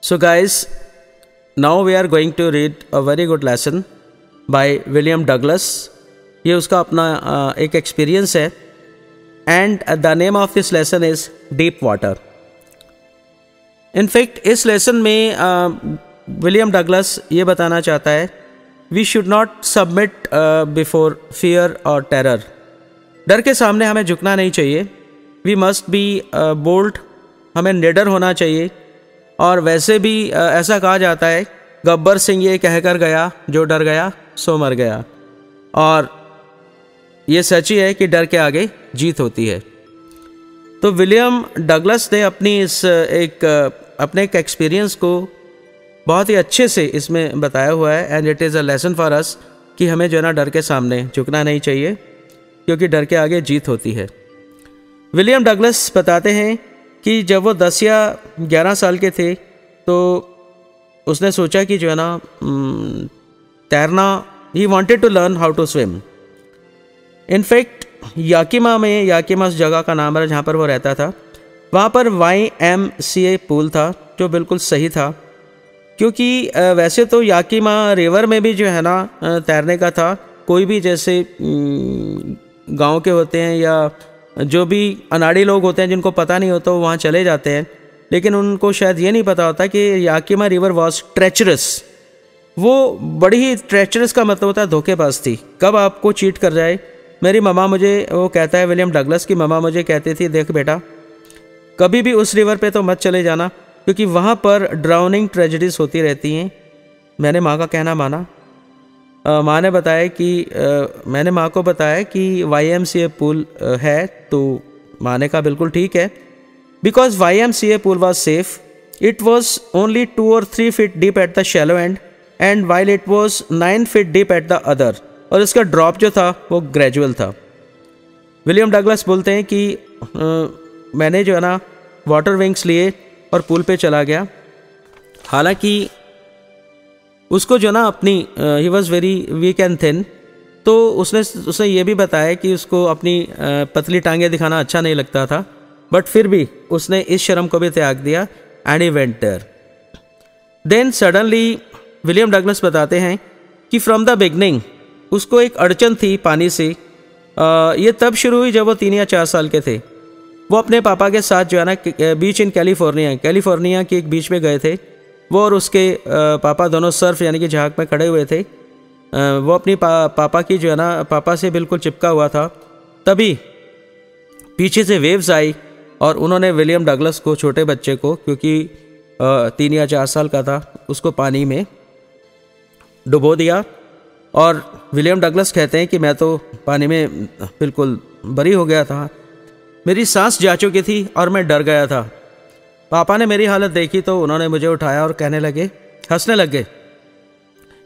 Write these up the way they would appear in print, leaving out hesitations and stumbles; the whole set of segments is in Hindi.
So guys, now we are going to read a very good lesson by William Douglas. ये उसका अपना एक एक्सपीरियंस है and the name of this lesson is deep water. In fact इस लेसन में विलियम डगलस ये बताना चाहता है we should not submit before fear और टेरर. डर के सामने हमें झुकना नहीं चाहिए. वी मस्ट बी बोल्ड, हमें निडर होना चाहिए. और वैसे भी ऐसा कहा जाता है गब्बर सिंह ये कहकर गया जो डर गया सो मर गया. और ये सच ही है कि डर के आगे जीत होती है. तो विलियम डगलस ने अपनी इस अपने एक एक्सपीरियंस को बहुत ही अच्छे से इसमें बताया हुआ है and it is a lesson for us कि हमें जो है ना डर के सामने झुकना नहीं चाहिए क्योंकि डर के आगे जीत होती है. विलियम डगलस बताते हैं कि जब वो 10 या 11 साल के थे तो उसने सोचा कि जो है ना तैरना, he wanted to learn how to swim. In fact Yakima उस जगह का नाम है जहाँ पर वो रहता था. वहाँ पर YMCA पूल था जो बिल्कुल सही था क्योंकि वैसे तो याकिमा रिवर में भी जो है ना तैरने का था. कोई भी जैसे गांव के होते हैं या जो भी अनाड़ी लोग होते हैं जिनको पता नहीं होता वो वहाँ चले जाते हैं, लेकिन उनको शायद ये नहीं पता होता कि याकिमा रिवर वॉज ट्रेचरस. वो बड़ी ही ट्रेचरस का मतलब होता है धोखेबाज थी, कब आपको चीट कर जाए. मेरी ममा मुझे, वो कहता है विलियम डगलस की ममा मुझे कहती थी देख बेटा कभी भी उस रिवर पे तो मत चले जाना क्योंकि वहाँ पर ड्राउनिंग ट्रेजेडीज होती रहती हैं. मैंने माँ का कहना माना. माँ ने बताया कि मैंने माँ को बताया कि YMCA पूल है तो माँ ने कहा बिल्कुल ठीक है. Because YMCA pool was safe. It was only 2 or 3 feet deep at the shallow and and while it was 9 feet deep at the other. और इसका ड्रॉप जो था वो ग्रेजुअल था. विलियम डगलस बोलते हैं कि मैंने जो है ना वाटर विंग्स लिए और पूल पे चला गया. हालांकि उसको जो ना अपनी he was very weak and thin, तो उसने ये भी बताया कि उसको अपनी पतली टांगें दिखाना अच्छा नहीं लगता था, बट फिर भी उसने इस शर्म को भी त्याग दिया and he went there. Then suddenly William Douglas बताते हैं कि फ्रॉम द बिगनिंग उसको एक अड़चन थी पानी से. ये तब शुरू हुई जब वो 3 या 4 साल के थे. वो अपने पापा के साथ जो है ना बीच इन कैलिफोर्निया की एक बीच में गए थे. वो और उसके पापा दोनों सर्फ यानी कि जहाज में खड़े हुए थे. वो अपनी पापा की जो है ना पापा से बिल्कुल चिपका हुआ था. तभी पीछे से वेव्स आई और उन्होंने विलियम डगलस को, छोटे बच्चे को, क्योंकि 3 या 4 साल का था, उसको पानी में डुबो दिया. और विलियम डगलस कहते हैं कि मैं तो पानी में बिल्कुल बरी हो गया था. मेरी सांस जा चुकी थी और मैं डर गया था. पापा ने मेरी हालत देखी तो उन्होंने मुझे उठाया और हंसने लगे.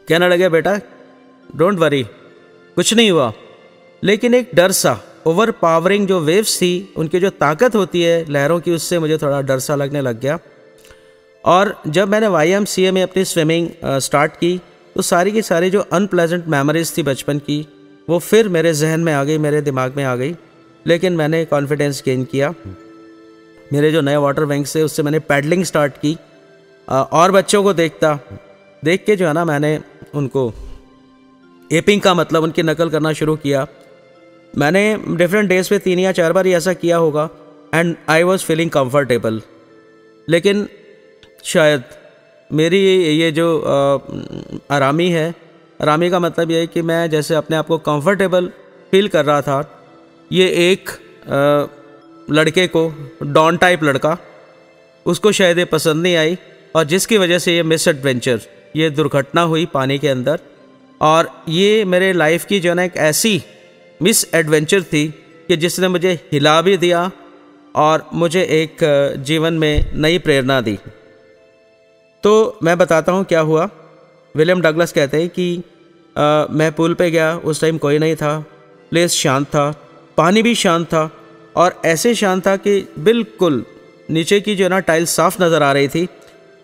कहने लगे बेटा डोंट वरी, कुछ नहीं हुआ. लेकिन एक डर सा, ओवर पावरिंग जो वेव्स थी, उनकी जो ताकत होती है लहरों की, उससे मुझे थोड़ा डर सा लगने लग गया. और जब मैंने YMCA में अपनी स्विमिंग स्टार्ट की तो सारी की सारी जो अनप्लेजेंट मेमोरीज थी बचपन की वो फिर मेरे जहन में आ गई, मेरे दिमाग में आ गई. लेकिन मैंने कॉन्फिडेंस गेन किया. मेरे जो नए वाटर विंग्स से उससे मैंने पैडलिंग स्टार्ट की. और बच्चों को देख के जो है ना मैंने उनको एपिंग का मतलब उनकी नकल करना शुरू किया. मैंने डिफरेंट डेज पे 3 या 4 बार ही ऐसा किया होगा and I was feeling comfortable. लेकिन शायद मेरी ये जो आरामी का मतलब ये है कि मैं जैसे अपने आप को कंफर्टेबल फील कर रहा था, ये एक लड़के को, डॉन टाइप लड़का, उसको शायद ये पसंद नहीं आई और जिसकी वजह से ये मिस एडवेंचर, ये दुर्घटना हुई पानी के अंदर. और ये मेरे लाइफ की जो है ना एक ऐसी मिस एडवेंचर थी कि जिसने मुझे हिला भी दिया और मुझे एक जीवन में नई प्रेरणा दी. तो मैं बताता हूँ क्या हुआ. विलियम डगलस कहते हैं कि मैं पूल पे गया, उस टाइम कोई नहीं था, प्लेस शांत था, पानी भी शांत था और ऐसे शांत था कि बिल्कुल नीचे की जो ना टाइल साफ़ नज़र आ रही थी.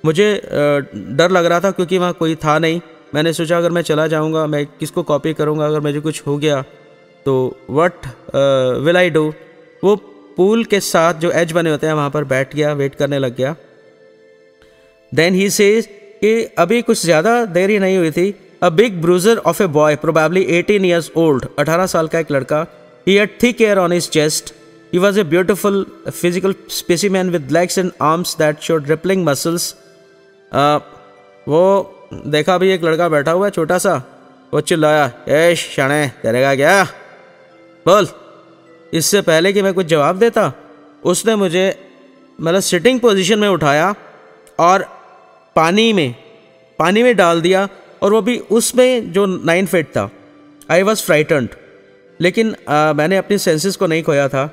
मुझे डर लग रहा था क्योंकि वहाँ कोई था नहीं. मैंने सोचा अगर मैं चला जाऊँगा मैं किसको कॉपी करूँगा, अगर मुझे कुछ हो गया तो व्हाट विल आई डू. वो पूल के साथ जो एज बने होते हैं वहाँ पर बैठ गया, वेट करने लग गया. देन ही सेज कि अभी कुछ ज़्यादा देर ही नहीं हुई थी, a big bruiser of a boy probably 18 years old, 18 साल का एक लड़का, he had thick hair on his chest, he was a beautiful physical specimen with legs and arms that showed rippling muscles. वो देखा भी एक लड़का बैठा हुआ है छोटा सा, वो चिल्लाया, ए शाणे करेगा क्या, बोल। इससे पहले कि मैं कुछ जवाब देता उसने मुझे मतलब सिटिंग पोजीशन में उठाया और पानी में डाल दिया, और वो भी उसमें जो 9 फीट था। आई वॉज फ्राइटन्ड, लेकिन मैंने अपनी सेंसेस को नहीं खोया था।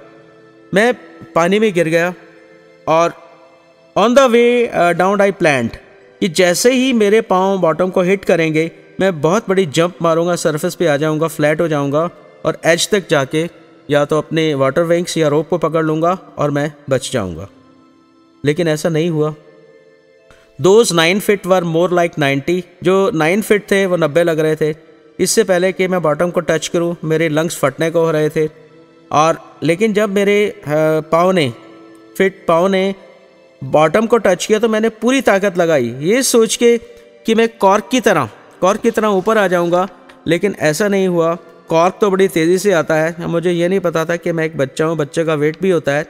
मैं पानी में गिर गया और on the way down I planned कि जैसे ही मेरे पाँव बॉटम को हिट करेंगे मैं बहुत बड़ी जंप मारूंगा, सरफेस पे आ जाऊंगा, फ्लैट हो जाऊंगा और एज तक जाके या तो अपने वाटर विंग्स या रोप को पकड़ लूँगा और मैं बच जाऊंगा। लेकिन ऐसा नहीं हुआ। Those 9 feet were more like 90, जो 9 फीट थे वो 90 लग रहे थे। इससे पहले कि मैं बॉटम को टच करूं मेरे लंग्स फटने को हो रहे थे। और लेकिन जब मेरे पाँव ने बॉटम को टच किया तो मैंने पूरी ताकत लगाई, ये सोच के कि मैं कॉर्क की तरह ऊपर आ जाऊंगा। लेकिन ऐसा नहीं हुआ। कॉर्क तो बड़ी तेज़ी से आता है, मुझे ये नहीं पता था कि मैं एक बच्चा हूँ, बच्चे का वेट भी होता है।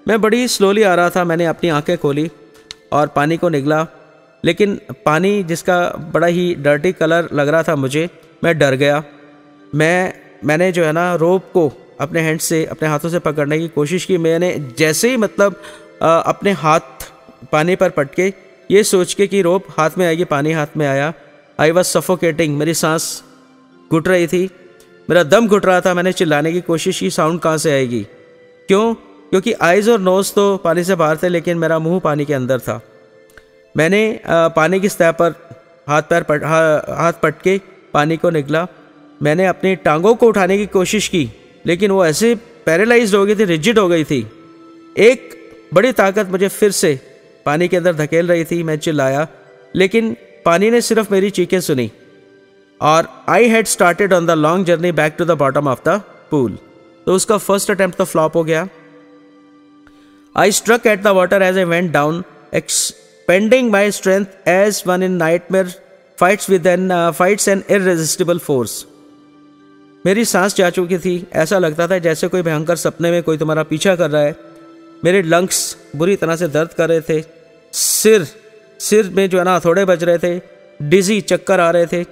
मैं बड़ी स्लोली आ रहा था। मैंने अपनी आंखें खोली और पानी को निगला, लेकिन पानी जिसका बड़ा ही डर्टी कलर लग रहा था मुझे, मैं डर गया। मैंने जो है ना रोप को अपने हाथों से पकड़ने की कोशिश की। मैंने जैसे ही मतलब अपने हाथ पानी पर पटके, ये सोच के कि रोप हाथ में आएगी, पानी हाथ में आया। आई वॉज सफोकेटिंग, मेरी सांस घुट रही थी, मेरा दम घुट रहा था। मैंने चिल्लाने की कोशिश की, साउंड कहाँ से आएगी, क्यों? क्योंकि आइज़ और नोज़ तो पानी से बाहर थे, लेकिन मेरा मुंह पानी के अंदर था। मैंने पानी की सतह पर हाथ पटके पानी को निगला। मैंने अपनी टांगों को उठाने की कोशिश की, लेकिन वो ऐसे पैरालाइज्ड हो गई थी, रिजिड हो गई थी। एक बड़ी ताकत मुझे फिर से पानी के अंदर धकेल रही थी। मैं चिल्लाया, लेकिन पानी ने सिर्फ मेरी चीखें सुनी। और I had started on the long journey back to the bottom of the pool. तो उसका फर्स्ट अटेम्प्ट तो फ्लॉप हो गया। I struck at the water as I went down, expending my strength as one in nightmare fights an irresistible force. मेरी सांस जा चुकी थी। ऐसा लगता था जैसे कोई भयंकर सपने में कोई तुम्हारा पीछा कर रहा है। मेरे लंग्स बुरी तरह से दर्द कर रहे थे। सिर में जो है ना हथौड़े बज रहे थे। डिजी चक्कर आ रहे थे।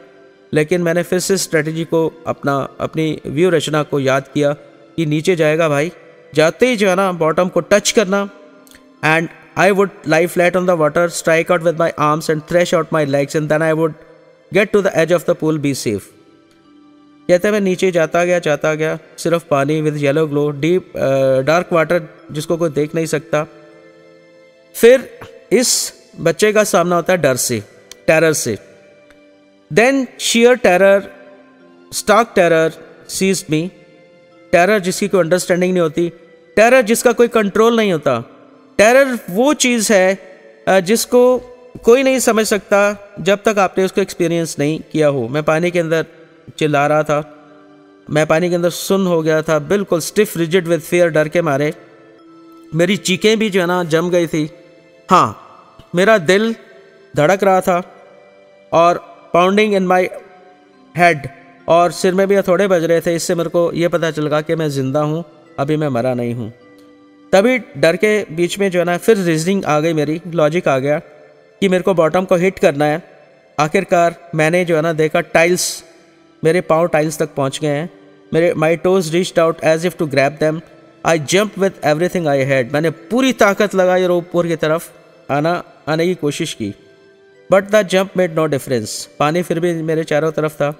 लेकिन मैंने फिर से स्ट्रेटजी को अपनी व्यू रचना को याद किया कि नीचे जाएगा भाई, जाते ही जो है ना बॉटम को टच करना, and I would lie flat on the water, strike out with my arms and thresh out my legs, and then I would get to the edge of the pool, be safe. कहते मैं नीचे जाता गया, सिर्फ पानी with yellow glow, deep dark water जिसको कोई देख नहीं सकता। फिर इस बच्चे का सामना होता है टेरर से। Then sheer terror, stark terror seized me। Terror जिसकी कोई अंडरस्टैंडिंग नहीं होती, टेरर जिसका कोई कंट्रोल नहीं होता। टेरर वो चीज़ है जिसको कोई नहीं समझ सकता जब तक आपने उसको एक्सपीरियंस नहीं किया हो। मैं पानी के अंदर चिल्ला रहा था, मैं पानी के अंदर सुन्न हो गया था, बिल्कुल स्टिफ रिजिड विद फियर, डर के मारे। मेरी चीखें भी जो है ना जम गई थी। हाँ, मेरा दिल धड़क रहा था और पाउंडिंग इन माई हेड, और सिर में भी हथौड़े बज रहे थे। इससे मेरे को ये पता चल गया कि मैं ज़िंदा हूँ, अभी मैं मरा नहीं हूँ। तभी डर के बीच में जो है ना फिर रीजनिंग आ गई, मेरी लॉजिक आ गया कि मेरे को बॉटम को हिट करना है। आखिरकार मैंने जो है ना देखा टाइल्स, मेरे पाँव टाइल्स तक पहुँच गए हैं। My toes reached out as if to grab them. I jump with everything I had. मैंने पूरी ताकत लगाई और ऊपर की तरफ आने की कोशिश की, but the jump made no difference. पानी फिर भी मेरे चारों तरफ था।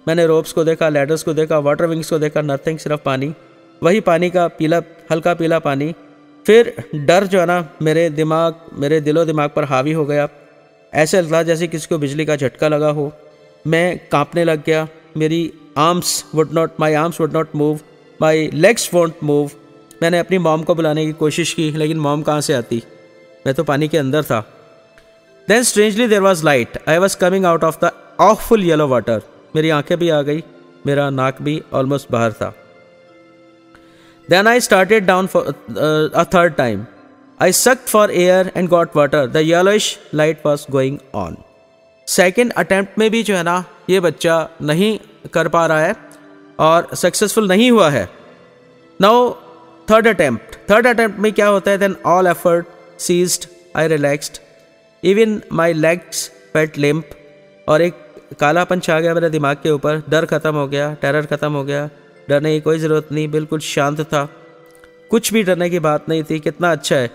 मैंने रोप्स को देखा, लैडर्स को देखा, वाटर विंग्स को देखा, नथिंग, सिर्फ पानी। वही पानी का हल्का पीला पानी। फिर डर जो है ना मेरे दिलो दिमाग पर हावी हो गया। ऐसे लगा जैसे किसी को बिजली का झटका लगा हो। मैं कांपने लग गया। My arms would not move, my legs won't move. मैंने अपनी मॉम को बुलाने की कोशिश की, लेकिन मॉम कहाँ से आती, मैं तो पानी के अंदर था। Then strangely there was light. I was coming out of the awful yellow water. मेरी आंखें भी आ गई, मेरा नाक भी ऑलमोस्ट बाहर था। Then I started down for a third time. I sucked for air and got water, the yellowish light was going on. Second attempt में भी जो है ना ये बच्चा नहीं कर पा रहा है और सक्सेसफुल नहीं हुआ है। नाउ थर्ड अटैम्प्ट में क्या होता है, then all effort ceased, I relaxed, even my legs felt limp, और एक कालापन छा गया मेरे दिमाग के ऊपर, डर खत्म हो गया, टेरर खत्म हो गया, डरने की कोई ज़रूरत नहीं, बिल्कुल शांत था, कुछ भी डरने की बात नहीं थी। कितना अच्छा है,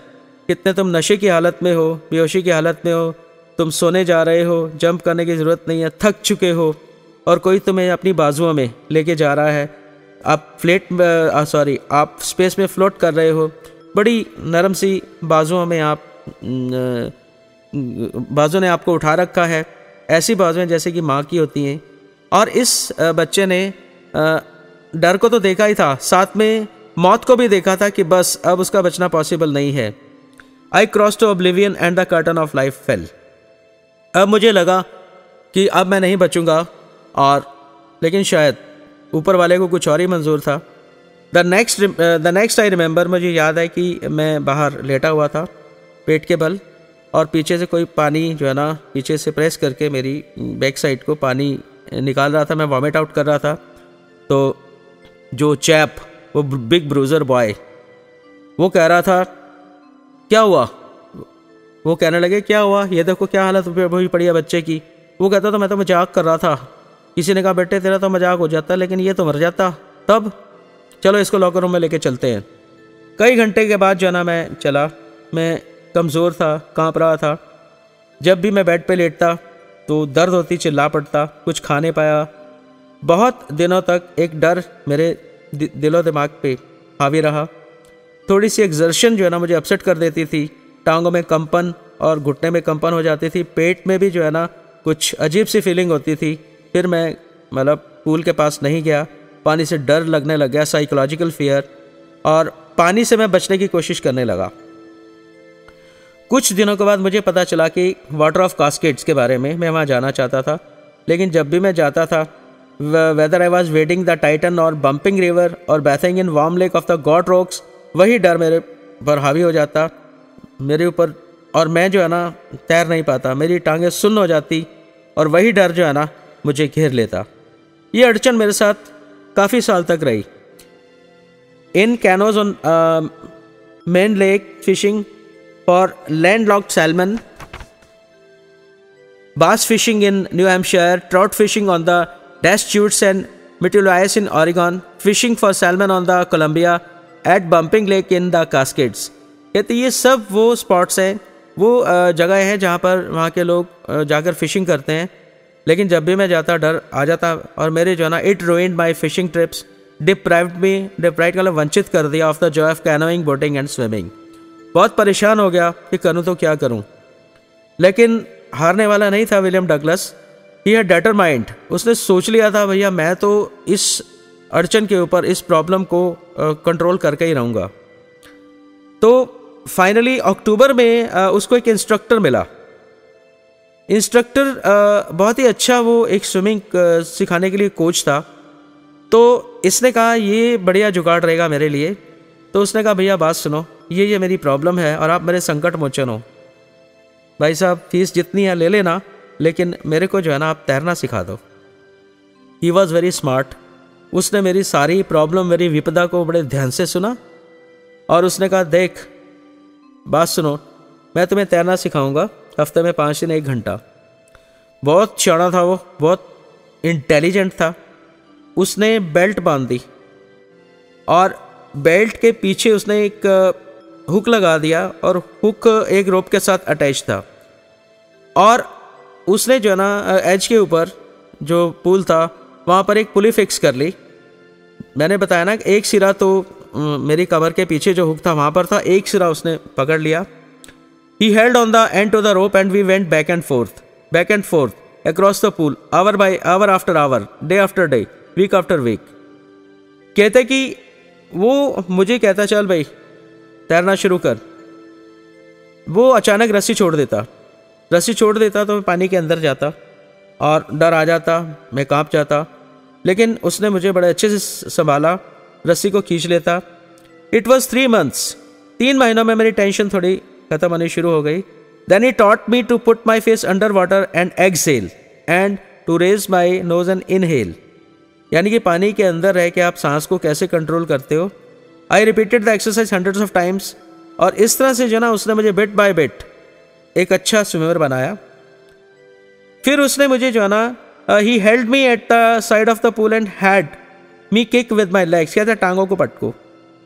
कितने तुम नशे की हालत में हो, बेहोशी की हालत में हो, तुम सोने जा रहे हो, जंप करने की ज़रूरत नहीं है, थक चुके हो और कोई तुम्हें अपनी बाजुओं में लेके जा रहा है, आप स्पेस में फ्लोट कर रहे हो, बड़ी नरम सी बाजुओं में बाजू ने आपको उठा रखा है, ऐसी बाजुएं जैसे कि माँ की होती हैं। और इस बच्चे ने डर को तो देखा ही था, साथ में मौत को भी देखा था कि बस अब उसका बचना पॉसिबल नहीं है। I cross to oblivion and the curtain of life fell. अब मुझे लगा कि अब मैं नहीं बचूंगा, और लेकिन शायद ऊपर वाले को कुछ और ही मंजूर था। द नेक्स्ट आई रिमेंबर, मुझे याद है कि मैं बाहर लेटा हुआ था पेट के बल, और पीछे से कोई पानी जो है ना पीछे से प्रेस करके मेरी बैक साइड को पानी निकाल रहा था, मैं वॉमिट आउट कर रहा था। तो जो चैप, वो बिग ब्रूजर बॉय, वो कह रहा था क्या हुआ, वो कहने लगे क्या हुआ, ये देखो क्या हालत हुई पड़ी है बच्चे की। वो कहता था मैं तो मजाक कर रहा था। किसी ने कहा बेटे तेरा तो मजाक हो जाता लेकिन ये तो मर जाता, तब चलो इसको लॉकर रूम में लेके चलते हैं। कई घंटे के बाद जो है ना मैं चला, मैं कमज़ोर था, कांप रहा था। जब भी मैं बेड पे लेटता तो दर्द होती, चिल्ला पड़ता, कुछ खा नहीं पाया। बहुत दिनों तक एक डर मेरे दिलो दिमाग पे हावी रहा। थोड़ी सी एक्सर्शन जो है ना मुझे अपसेट कर देती थी, टांगों में कंपन और घुटने में कंपन हो जाती थी, पेट में भी जो है ना कुछ अजीब सी फीलिंग होती थी। फिर मैं पूल के पास नहीं गया, पानी से डर लगने लग गया, साइकोलॉजिकल फियर, और पानी से मैं बचने की कोशिश करने लगा। कुछ दिनों के बाद मुझे पता चला कि वाटर ऑफ कास्केड्स के बारे में मैं वहाँ जाना चाहता था, लेकिन जब भी मैं जाता था, whether I was wading the Titan और बम्पिंग रिवर और bathing in warm lake of the god rocks, वही डर मेरे पर हावी हो जाता मेरे ऊपर, और मैं जो है ना तैर नहीं पाता, मेरी टांगें सुन्न हो जाती और वही डर जो है ना मुझे घेर लेता। ये अड़चन मेरे साथ काफ़ी साल तक रही। In canoes on Maine lake fishing for landlocked salmon, bass fishing in New Hampshire, trout fishing on the Deschutes and Metolius in Oregon, fishing for salmon on the Columbia, at Bumping Lake in the Cascades। कहते ये सब वो स्पॉट्स हैं, वो जगह हैं जहाँ पर वहाँ के लोग जाकर फिशिंग करते हैं। लेकिन जब भी मैं जाता डर आ जाता, और मेरे जो है ना it ruined my fishing trips, deprived मतलब वंचित कर दिया of the Joy of canoeing, boating and swimming. बहुत परेशान हो गया कि करूँ तो क्या करूँ, लेकिन हारने वाला नहीं था William Douglas. He had determined, उसने सोच लिया था भैया मैं तो इस अड़चन के ऊपर, इस प्रॉब्लम को कंट्रोल करके ही रहूँगा। तो फाइनली अक्टूबर में उसको एक इंस्ट्रक्टर मिला। इंस्ट्रक्टर बहुत ही अच्छा, वो एक स्विमिंग सिखाने के लिए कोच था। तो इसने कहा ये बढ़िया जुगाड़ रहेगा मेरे लिए। तो उसने कहा भैया बात सुनो, ये मेरी प्रॉब्लम है और आप मेरे संकट मोचन हो। भाई साहब फीस जितनी है ले लेना, लेकिन मेरे को जो है ना आप तैरना सिखा दो। He was very smart. उसने मेरी सारी प्रॉब्लम, मेरी विपदा को बड़े ध्यान से सुना और उसने कहा देख बात सुनो, मैं तुम्हें तैरना सिखाऊंगा हफ्ते में 5 दिन 1 घंटा। बहुत शाना था वो, बहुत इंटेलिजेंट था। उसने बेल्ट बांध दी और बेल्ट के पीछे उसने एक हुक लगा दिया और हुक एक रोप के साथ अटैच था। और उसने जो है ना एज के ऊपर जो पूल था वहाँ पर एक पुली फिक्स कर ली। मैंने बताया ना एक सिरा तो मेरी कमर के पीछे जो हुक था वहाँ पर था, एक सिरा उसने पकड़ लिया। He held on the end to the rope and we went back and forth across the pool, hour by hour after hour, day after day, week after week. कहते कि वो मुझे कहता चल भाई तैरना शुरू कर। वो अचानक रस्सी छोड़ देता तो मैं पानी के अंदर जाता और डर आ जाता, मैं कांप जाता। लेकिन उसने मुझे बड़े अच्छे से संभाला, रस्सी को खींच लेता। इट वॉज 3 months 3 महीनों में मेरी टेंशन थोड़ी खत्म होनी शुरू हो गई। Then he taught me to put my face under water and exhale and to raise my nose and inhale, यानी कि पानी के अंदर रह के आप सांस को कैसे कंट्रोल करते हो। I repeated the exercise hundreds of times, और इस तरह से जो ना उसने मुझे बिट बाय बिट एक अच्छा स्विमर बनाया। फिर उसने मुझे जो ना he held me at the side of the pool and had me kick with my legs, कहते टांगों को पटको।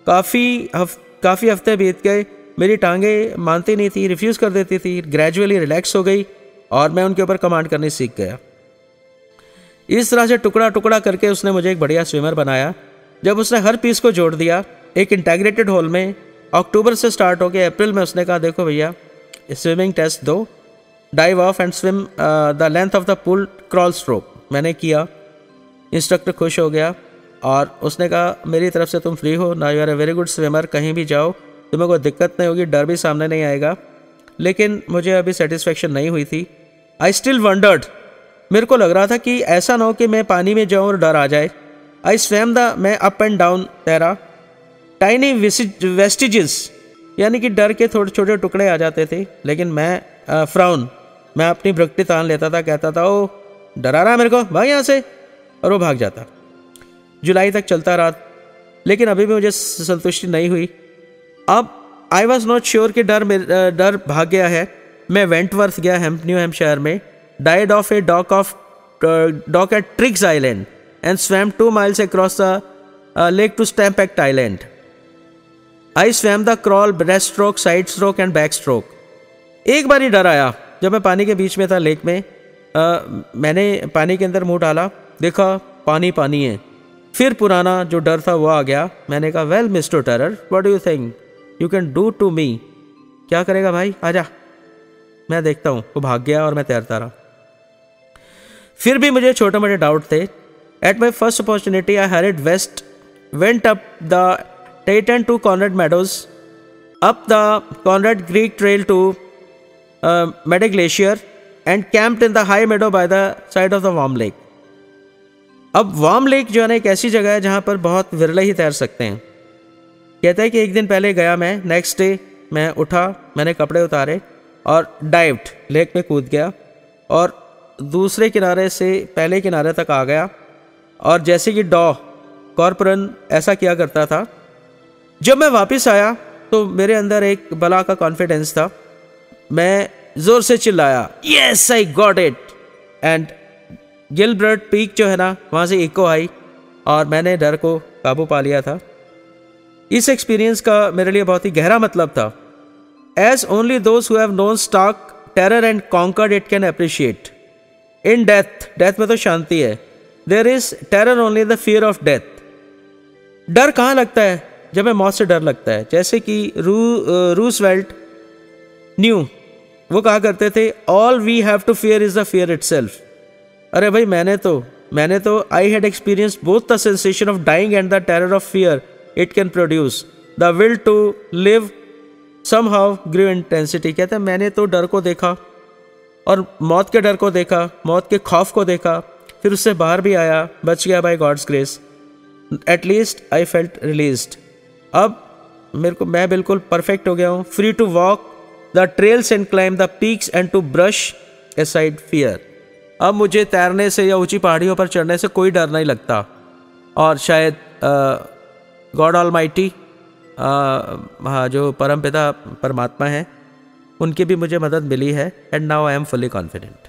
काफ़ी हफ्ते बीत गए, मेरी टांगें मानती नहीं थी, रिफ्यूज़ कर देती थी। ग्रेजुअली रिलैक्स हो गई और मैं उनके ऊपर कमांड करनी सीख गया। इस तरह से टुकड़ा टुकड़ा करके उसने मुझे एक बढ़िया स्विमर बनाया। जब उसने हर पीस को जोड़ दिया एक इंटीग्रेटेड होल में, अक्टूबर से स्टार्ट हो गया, अप्रैल में उसने कहा देखो भैया स्विमिंग टेस्ट दो, dive of and swim the length of the pool crawl stroke. मैंने किया, इंस्ट्रक्टर खुश हो गया और उसने कहा मेरी तरफ से तुम फ्री हो ना, you are a very good swimmer, कहीं भी जाओ तुम्हें कोई दिक्कत नहीं होगी, डर भी सामने नहीं आएगा। लेकिन मुझे अभी सेटिस्फेक्शन नहीं हुई थी। आई स्टिल वंडर्ड, मेरे को लग रहा था कि ऐसा ना हो कि मैं पानी में जाऊं और डर आ जाए। आई स्वैम द, मैं अप एंड डाउन तैरा। टाइनी वेस्टिजेस, यानी कि डर के थोड़े छोटे टुकड़े आ जाते थे, लेकिन मैं फ्राउन, मैं अपनी भ्रक्ति तान लेता था, कहता था ओ डरा रहा है मेरे को, भाग यहाँ से, और वो भाग जाता। जुलाई तक चलता रहा, लेकिन अभी भी मुझे संतुष्टि नहीं हुई। अब आई वॉज नॉट श्योर कि डर भाग गया है। मैं वेंटवर्थ गया न्यू हैम्पशायर में, dived off a dock at Triggs island and swam 2 miles across the lake to Stamp Act island. I swam the crawl, breast stroke, side stroke and back stroke. एक बार ही डर आया जब मैं पानी के बीच में था लेक में। मैंने पानी के अंदर मुंह डाला, देखा पानी पानी है। फिर पुराना जो डर था वो आ गया। मैंने कहा well mister terror, what do you think you can do to me, क्या करेगा भाई, आजा मैं देखता हूँ। वो भाग गया और मैं तैरता रहा। फिर भी मुझे छोटे मोटे डाउट थे। At my first opportunity I hurried west, went up the Titan to Conrad Meadows, up the Conrad Creek Trail to Meadow Glacier and camped in the high meadow by the side of the Warm Lake. अब वार्म लेक जो है ना एक ऐसी जगह है जहाँ पर बहुत विरले ही तैर सकते हैं। कहता है कि एक दिन पहले गया मैं, नेक्स्ट डे मैं उठा, मैंने कपड़े उतारे और डाइव्ड, लेक में कूद गया और दूसरे किनारे से पहले किनारे तक आ गया। और जैसे कि डॉ कॉर्पोरन ऐसा किया करता था। जब मैं वापस आया तो मेरे अंदर एक बला का कॉन्फिडेंस था। मैं ज़ोर से चिल्लाया, yes I got it, and Gilbert peak जो है ना वहाँ से इको आई और मैंने डर को काबू पा लिया था। इस एक्सपीरियंस का मेरे लिए बहुत ही गहरा मतलब था। As only those who have known stark terror and conquered it can appreciate. In death, death में तो शांति है, there is terror only the fear of death. डर कहाँ लगता है? जब हमें मौत से डर लगता है। जैसे कि रूसवेल्ट न्यू, वो कहा करते थे all we have to fear is the fear itself. अरे भाई मैंने तो I had experience both the sensation of dying and the terror of fear it can produce. The will to live somehow grew intensity. कहते हैं मैंने तो डर को देखा और मौत के डर को देखा, मौत के खौफ को देखा, फिर उससे बाहर भी आया, बच गया by God's grace. At least I felt released. अब मैं बिल्कुल परफेक्ट हो गया हूँ, free to walk the trails and climb the peaks and to brush aside fear. अब मुझे तैरने से या ऊंची पहाड़ियों पर चढ़ने से कोई डर नहीं लगता। और शायद गॉड ऑलमाइटी, हाँ जो परमपिता परमात्मा है, उनकी भी मुझे मदद मिली है। And now I am fully confident.